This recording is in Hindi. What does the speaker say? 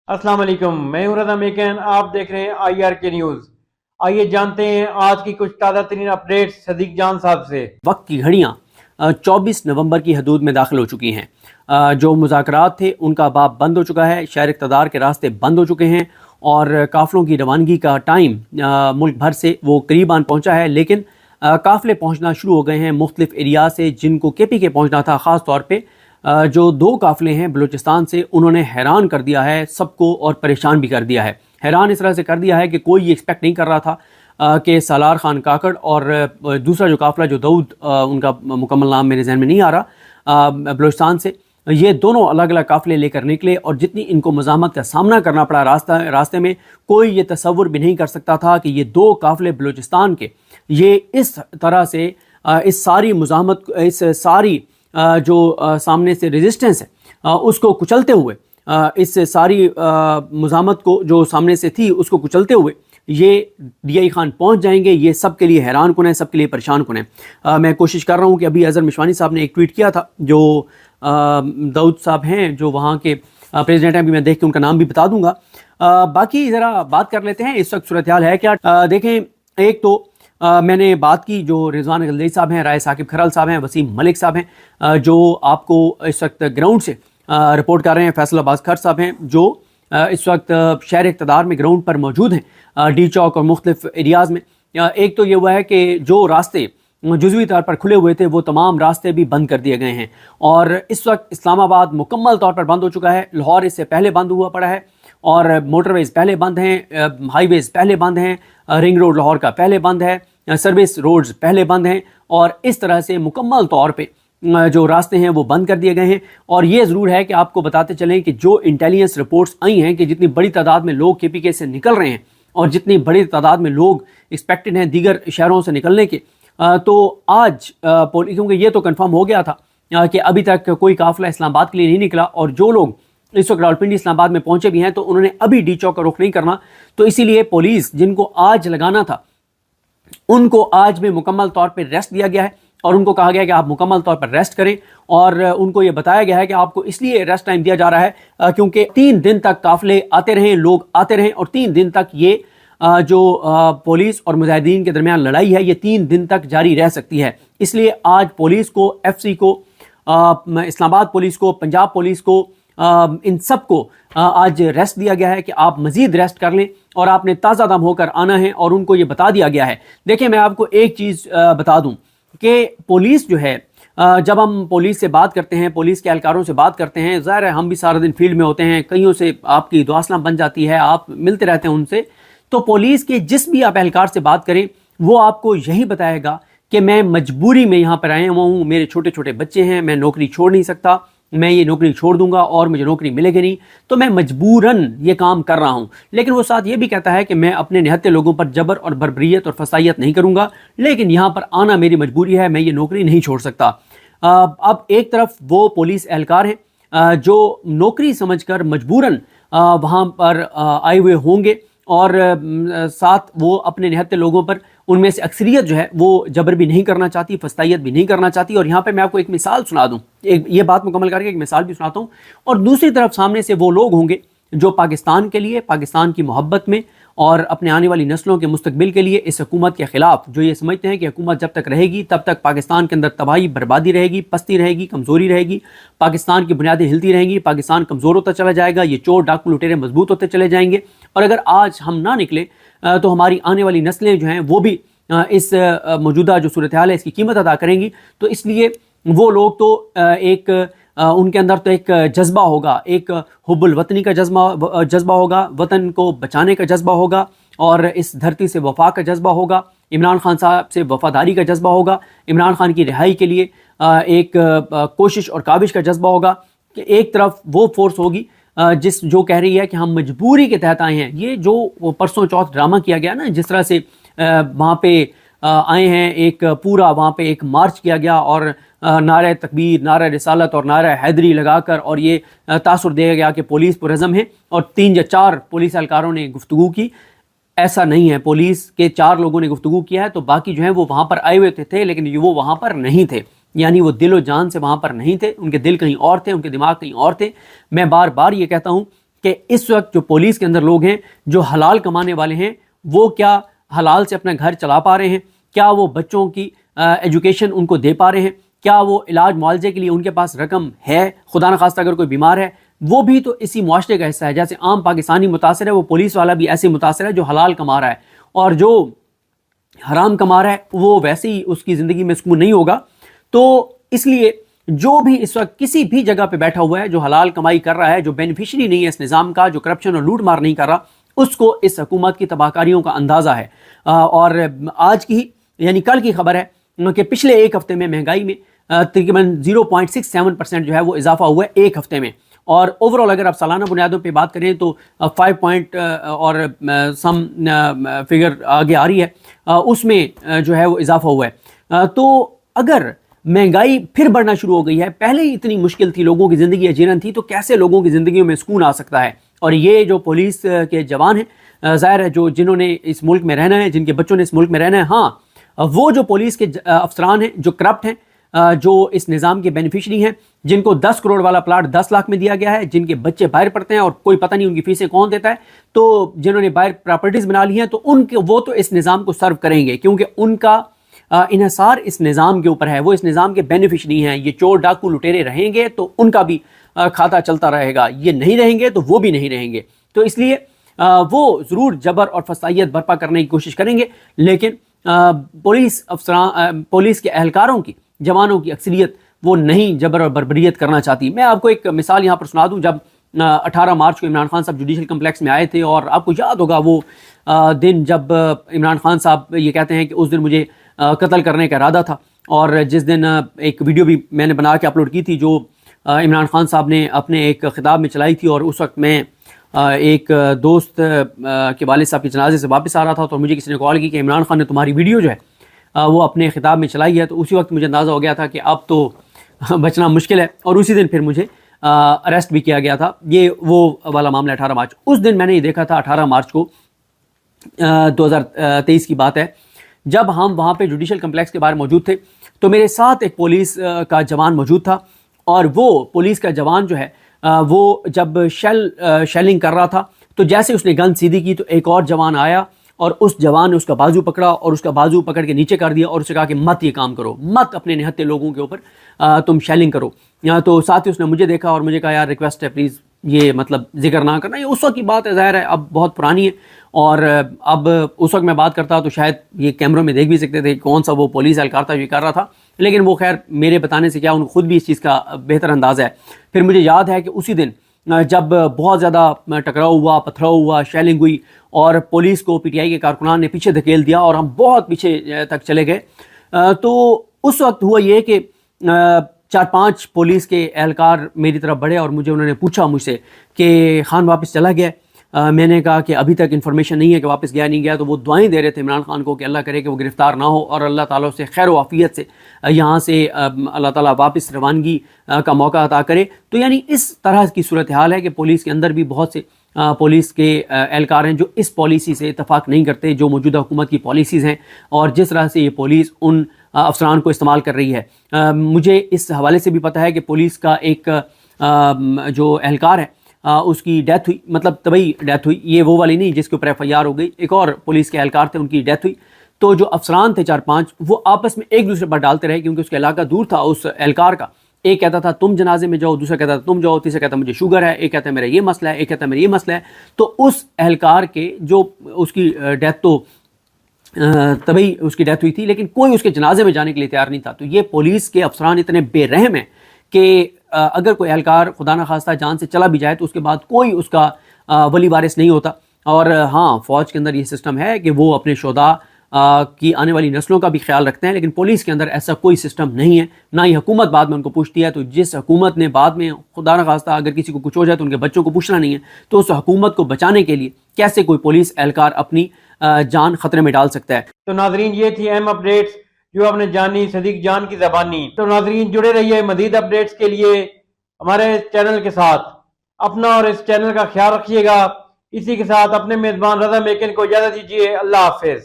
अस्सलाम वालेकुम, मैं हूं रज़ा मेकन। आप देख रहे हैं IRK न्यूज़। आइए जानते हैं आज की कुछ ताज़ा तरीन अपडेट सदीक जान साहब से। वक्त की घड़ियां 24 नवंबर की हदूद में दाखिल हो चुकी हैं। जो मुज़ाकरात थे उनका बाब बंद हो चुका है, शहर इक़्तिदार के रास्ते बंद हो चुके हैं और काफ़िलों की रवानगी का टाइम मुल्क भर से वो करीब आन पहुँचा है। लेकिन काफ़िले पहुँचना शुरू हो गए हैं मुख्तलिफ एरिया से जिनको KPK पहुँचना था। ख़ास तौर पर जो दो काफ़िले हैं बलूचिस्तान से, उन्होंने हैरान कर दिया है सबको और परेशान भी कर दिया है। हैरान इस तरह से कर दिया है कि कोई ये एक्सपेक्ट नहीं कर रहा था कि सालार खान काकड़ और दूसरा जो काफ़िला जो दाऊद, उनका मुकम्मल नाम मेरे जहन में नहीं आ रहा, बलूचिस्तान से, ये दोनों अलग अलग काफ़िले लेकर निकले और जितनी इनको मज़ामत का सामना करना पड़ा रास्ते में, कोई ये तसव्वुर भी नहीं कर सकता था कि ये दो काफ़िले बलूचिस्तान के ये इस तरह से इस सारी मुज़ामत, इस सारी जो सामने से रेजिस्टेंस है उसको कुचलते हुए, इस सारी मुज़ामत को जो सामने से थी उसको कुचलते हुए ये DI खान पहुंच जाएंगे। ये सब के लिए हैरान कुन है, सब के लिए परेशान कुन है। मैं कोशिश कर रहा हूं कि अभी अज़हर मिशवानी साहब ने एक ट्वीट किया था, जो दाऊद साहब हैं जो वहाँ के प्रेसिडेंट हैं, अभी मैं देख के उनका नाम भी बता दूंगा। बाकी ज़रा बात कर लेते हैं इस वक्त सूरत हाल है क्या। देखें, एक तो मैंने बात की जो रिजवान गलदई साहब हैं, राय साकिब खरल साहब हैं, वसीम मलिक साहब हैं, जो आपको इस वक्त ग्राउंड से रिपोर्ट कर रहे हैं। फैसलाबाद खर साहब हैं जो इस वक्त शहर इक़्तिदार में ग्राउंड पर मौजूद हैं, डी चौक और मुख्तलिफ एरियाज़ में। एक तो ये हुआ है कि जो रास्ते जुज़वी तौर पर खुले हुए थे वो तमाम रास्ते भी बंद कर दिए गए हैं और इस वक्त इस्लामाबाद मुकम्मल तौर पर बंद हो चुका है। लाहौर इससे पहले बंद हुआ पड़ा है और मोटरवेज़ पहले बंद हैं, हाईवेज़ पहले बंद हैं, रिंग रोड लाहौर का पहले बंद है, सर्विस रोड्स पहले बंद हैं और इस तरह से मुकम्मल तौर पे जो रास्ते हैं वो बंद कर दिए गए हैं। और ये ज़रूर है कि आपको बताते चलें कि जो इंटेलिजेंस रिपोर्ट्स आई हैं कि जितनी बड़ी तादाद में लोग KPK से निकल रहे हैं और जितनी बड़ी तादाद में लोग एक्सपेक्टेड हैं दीगर शहरों से निकलने के, तो आज क्योंकि ये तो कन्फर्म हो गया था कि अभी तक कोई काफ़िला इस्लामाबाद के लिए नहीं निकला और जो लोग इस वक्त रावलपिंडी इस्लामाबाद में पहुंचे भी हैं तो उन्होंने अभी डी चौक का रुख नहीं करना। तो इसीलिए पुलिस जिनको आज लगाना था उनको आज भी मुकम्मल तौर पर रेस्ट दिया गया है और उनको कहा गया है कि आप मुकम्मल तौर पर रेस्ट करें। और उनको ये बताया गया है कि आपको इसलिए रेस्ट टाइम दिया जा रहा है क्योंकि 3 दिन तक काफिले आते रहें, लोग आते रहें और 3 दिन तक ये जो पुलिस और मुजाहिदीन के दरमियान लड़ाई है ये 3 दिन तक जारी रह सकती है। इसलिए आज पुलिस को, FC को, इस्लामाबाद पुलिस को, पंजाब पुलिस को, इन सब को आज रेस्ट दिया गया है कि आप मजीद रेस्ट कर लें और आपने ताज़ा दम होकर आना है और उनको ये बता दिया गया है। देखिए, मैं आपको एक चीज़ बता दूं कि पुलिस जो है, जब हम पुलिस से बात करते हैं, पुलिस के एहलकारों से बात करते हैं, ज़ाहिर है हम भी सारा दिन फील्ड में होते हैं, कईयों से आपकी दुआसला बन जाती है, आप मिलते रहते हैं उनसे। तो पुलिस के जिस भी आप एहलकार से बात करें वो आपको यही बताएगा कि मैं मजबूरी में यहाँ पर आया हुआ हूँ, मेरे छोटे छोटे बच्चे हैं, मैं नौकरी छोड़ नहीं सकता, मैं ये नौकरी छोड़ दूंगा और मुझे नौकरी मिलेगी नहीं, तो मैं मजबूरन ये काम कर रहा हूँ। लेकिन वो साथ ये भी कहता है कि मैं अपने निहत्ते लोगों पर जबर और बर्बरियत और फसाइयत नहीं करूँगा, लेकिन यहाँ पर आना मेरी मजबूरी है, मैं ये नौकरी नहीं छोड़ सकता। अब एक तरफ वो पुलिस एहलकार हैं जो नौकरी समझकर मजबूरन वहाँ पर आए हुए होंगे और साथ वो अपने निहत्ते लोगों पर, उनमें से अक्सरियत जो है वो जबर भी नहीं करना चाहती, फस्तायत भी नहीं करना चाहती। और यहाँ पे मैं आपको एक मिसाल सुना दूँ, ये बात मुकम्मल करके एक मिसाल भी सुनाता हूँ। और दूसरी तरफ सामने से वो लोग होंगे जो पाकिस्तान के लिए, पाकिस्तान की मोहब्बत में और अपने आने वाली नस्लों के मुस्तकबिल के लिए इस हुकूमत के ख़िलाफ़, जो ये समझते हैं कि हुकूमत जब तक रहेगी तब तक पाकिस्तान के अंदर तबाही, बर्बादी रहेगी, पस्ती रहेगी, कमज़ोरी रहेगी, पाकिस्तान की बुनियादें हिलती रहेंगी, पाकिस्तान कमज़ोर होता चला जाएगा, ये चोर डाकू लुटेरे मजबूत होते चले जाएंगे। और अगर आज हम ना निकले तो हमारी आने वाली नस्लें जो हैं वो भी इस मौजूदा जो सूरत हाल है इसकी कीमत अदा करेंगी। तो इसलिए वो लोग तो एक उनके अंदर तो एक जज्बा होगा, एक हुब्बुल वतनी का जज्बा होगा, वतन को बचाने का जज्बा होगा और इस धरती से वफा का जज्बा होगा, इमरान खान साहब से वफादारी का जज्बा होगा, इमरान खान की रिहाई के लिए एक कोशिश और काबिश का जज्बा होगा। कि एक तरफ वो फोर्स होगी जो कह रही है कि हम मजबूरी के तहत आए हैं। ये जो परसों चौथ ड्रामा किया गया ना, जिस तरह से वहाँ पे आए हैं, एक पूरा वहाँ पे एक मार्च किया गया और नारे तकबीर, नारे रिसालत और नारे हैदरी लगाकर और ये तासुर दिया गया कि पुलिस पुरज़म है और 3 या 4 पुलिस एहलकारों ने गुफ्तगू की। ऐसा नहीं है, पुलिस के 4 लोगों ने गुफ्तगू किया है, तो बाकी जो है वो वहाँ पर आए हुए थे लेकिन वो वहाँ पर नहीं थे, यानी वो दिलो जान से वहाँ पर नहीं थे, उनके दिल कहीं और थे, उनके दिमाग कहीं और थे। मैं बार बार ये कहता हूँ कि इस वक्त जो पुलिस के अंदर लोग हैं जो हलाल कमाने वाले हैं, वो क्या हलाल से अपना घर चला पा रहे हैं? क्या वो बच्चों की एजुकेशन उनको दे पा रहे हैं? क्या वो इलाज मुआवजे के लिए उनके पास रकम है? खुदा न खास्ता अगर कोई बीमार है, वो भी तो इसी मुआशरे का हिस्सा है। जैसे आम पाकिस्तानी मुतासर है, वो पुलिस वाला भी ऐसे मुतासर है जो हलाल कमा रहा है, और जो हराम कमा रहा है वो वैसे ही उसकी ज़िंदगी में सुकून नहीं होगा। तो इसलिए जो भी इस वक्त किसी भी जगह पे बैठा हुआ है, जो हलाल कमाई कर रहा है, जो बेनिफिशरी नहीं है इस निज़ाम का, जो करप्शन और लूट मार नहीं कर रहा, उसको इस हुकूमत की तबाहकारियों का अंदाज़ा है। और आज की यानी कल की खबर है कि पिछले एक हफ्ते में महंगाई में तकरीबन 0.67% जो है वो इजाफा हुआ है एक हफ्ते में। और ओवरऑल अगर आप सालाना बुनियादों पे बात करें तो 5 पॉइंट और सम फिगर आगे आ रही है, उसमें जो है वो इजाफा हुआ है। तो अगर महंगाई फिर बढ़ना शुरू हो गई है, पहले ही इतनी मुश्किल थी, लोगों की ज़िंदगी अजीरन थी, तो कैसे लोगों की ज़िंदगी में सुकून आ सकता है? और ये जो पुलिस के जवान हैं, ज़ाहिर है जो जिन्होंने इस मुल्क में रहना है, जिनके बच्चों ने इस मुल्क में रहना है, हाँ, वो जो पुलिस के अफसरान हैं जो करप्ट हैं, जो इस निज़ाम के बेनिफिशरी हैं, जिनको 10 करोड़ वाला प्लाट 10 लाख में दिया गया है, जिनके बच्चे बाहर पढ़ते हैं और कोई पता नहीं उनकी फीसें कौन देता है, तो जिन्होंने बाहर प्रॉपर्टीज़ बना ली हैं, तो उनके वो तो इस निज़ाम को सर्व करेंगे क्योंकि उनका इन्हिसार इस निज़ाम के ऊपर है, वो इस निज़ाम के बेनिफिशरी हैं। ये चोर डाकू लुटेरे रहेंगे तो उनका भी खाता चलता रहेगा, ये नहीं रहेंगे तो वो भी नहीं रहेंगे। तो इसलिए वो ज़रूर जबर और फसाइयत बर्पा करने की कोशिश करेंगे, लेकिन पुलिस के एहलकारों की, जवानों की अक्सरियत वो नहीं जबर और बर्बरियत करना चाहती। मैं आपको एक मिसाल यहाँ पर सुना दूँ। जब 18 मार्च को इमरान खान साहब जुडिशल कम्प्लेक्स में आए थे, और आपको याद होगा वो दिन जब इमरान खान साहब ये कहते हैं कि उस दिन मुझे कत्ल करने का इरादा था, और जिस दिन एक वीडियो भी मैंने बना के अपलोड की थी जो इमरान खान साहब ने अपने एक ख़िताब में चलाई थी, और उस वक्त मैं एक दोस्त के वालिद साहब के जनाजे से वापस आ रहा था, तो मुझे किसी ने कॉल की कि इमरान खान ने तुम्हारी वीडियो जो है वो अपने ख़िताब में चलाई है। तो उसी वक्त मुझे अंदाज़ा हो गया था कि अब तो बचना मुश्किल है, और उसी दिन फिर मुझे अरेस्ट भी किया गया था। ये वो वाला मामला 18 मार्च, उस दिन मैंने ये देखा था 18 मार्च को 2023 की बात है, जब हम वहाँ पे जुडिशल कम्प्लेक्स के बाहर मौजूद थे, तो मेरे साथ एक पुलिस का जवान मौजूद था, और वो पुलिस का जवान जो है वो जब शेलिंग कर रहा था, तो जैसे उसने गन सीधी की तो एक और जवान आया, और उस जवान ने उसका बाजू पकड़ा, और उसका बाजू पकड़ के नीचे कर दिया, और उससे कहा कि मत ये काम करो, मत अपने निहत्ते लोगों के ऊपर तुम शेलिंग करो। तो साथ ही उसने मुझे देखा और मुझे कहा यार रिक्वेस्ट है प्लीज़ ये मतलब जिक्र ना करना। ये उस वक्त की बात है, ज़ाहिर है अब बहुत पुरानी है, और अब उस वक्त मैं बात करता तो शायद ये कैमरों में देख भी सकते थे कौन सा वो पुलिस एहलकार था जो कर रहा था, लेकिन वो खैर मेरे बताने से क्या, उनको खुद भी इस चीज़ का बेहतर अंदाज़ा है। फिर मुझे याद है कि उसी दिन जब बहुत ज़्यादा टकराव हुआ, पथराव हुआ, शेलिंग हुई, और पुलिस को पीटीआई के कारकुनान ने पीछे धकेल दिया, और हम बहुत पीछे तक चले गए। तो उस वक्त हुआ ये कि 4-5 पुलिस के एहलकार मेरी तरफ बढ़े, और उन्होंने पूछा मुझसे कि खान वापस चला गया? मैंने कहा कि अभी तक इन्फॉर्मेशन नहीं है कि वापस गया नहीं गया। तो वो दुआएं दे रहे थे इमरान खान को कि अल्लाह करे कि वो गिरफ्तार ना हो, और अल्लाह ताला से खैर आफियत से यहाँ से अल्लाह ताला वापस रवानगी का मौका अता करे। तो यानी इस तरह की सूरत हाल है कि पुलिस के अंदर भी बहुत से पुलिस के एहलकार हैं जो इस पॉलिसी से इतफाक़ नहीं करते, जो मौजूदा हुकूमत की पॉलिसीज़ हैं, और जिस तरह से ये पुलिस उन अफसरान को इस्तेमाल कर रही है। मुझे इस हवाले से भी पता है कि पुलिस का एक जो एहलकार है उसकी डेथ हुई, मतलब तभी डेथ हुई, ये वो वाली नहीं जिसके ऊपर FIR हो गई, एक और पुलिस के एहलकार थे उनकी डेथ हुई। तो जो अफसरान थे 4-5 वो आपस में एक दूसरे पर डालते रहे, क्योंकि उसका इलाका दूर था उस एहलकार का। एक कहता था तुम जनाजे में जाओ, दूसरा कहता था तुम जाओ, तीसरा कहता मुझे शुगर है, एक कहता है मेरा ये मसला है, एक कहता है मेरा ये मसला है। तो उस एहलकार के जो उसकी डेथ तो तभी उसकी डेथ हुई थी, लेकिन कोई उसके जनाजे में जाने के लिए तैयार नहीं था। तो ये पुलिस के अफसरान इतने बेरहम हैं कि अगर कोई एहलकार खुदा न खास्ता जान से चला भी जाए तो उसके बाद कोई उसका वली वारिस नहीं होता। और हाँ, फ़ौज के अंदर ये सिस्टम है कि वो अपने शोधा की आने वाली नस्लों का भी ख्याल रखते हैं, लेकिन पुलिस के अंदर ऐसा कोई सिस्टम नहीं है, ना ही हुकूमत बाद में उनको पूछती है। तो जिस हुकूमत ने बाद में खुदा न खास्ता अगर किसी को कुछ हो जाए तो उनके बच्चों को पूछना नहीं है, तो उस हुकूमत को बचाने के लिए कैसे कोई पुलिस एहलकार अपनी जान खतरे में डाल सकता है। तो नाजरीन, ये थी अहम अपडेट्स जो आपने जानी सदीक जान की ज़बानी। तो नाजरीन जुड़े रहिए मज़ीद अपडेट्स के लिए हमारे चैनल के साथ। अपना और इस चैनल का ख्याल रखिएगा। इसी के साथ अपने मेज़बान रज़ा मेकन को इजाज़त दीजिए। अल्लाह हाफिज़।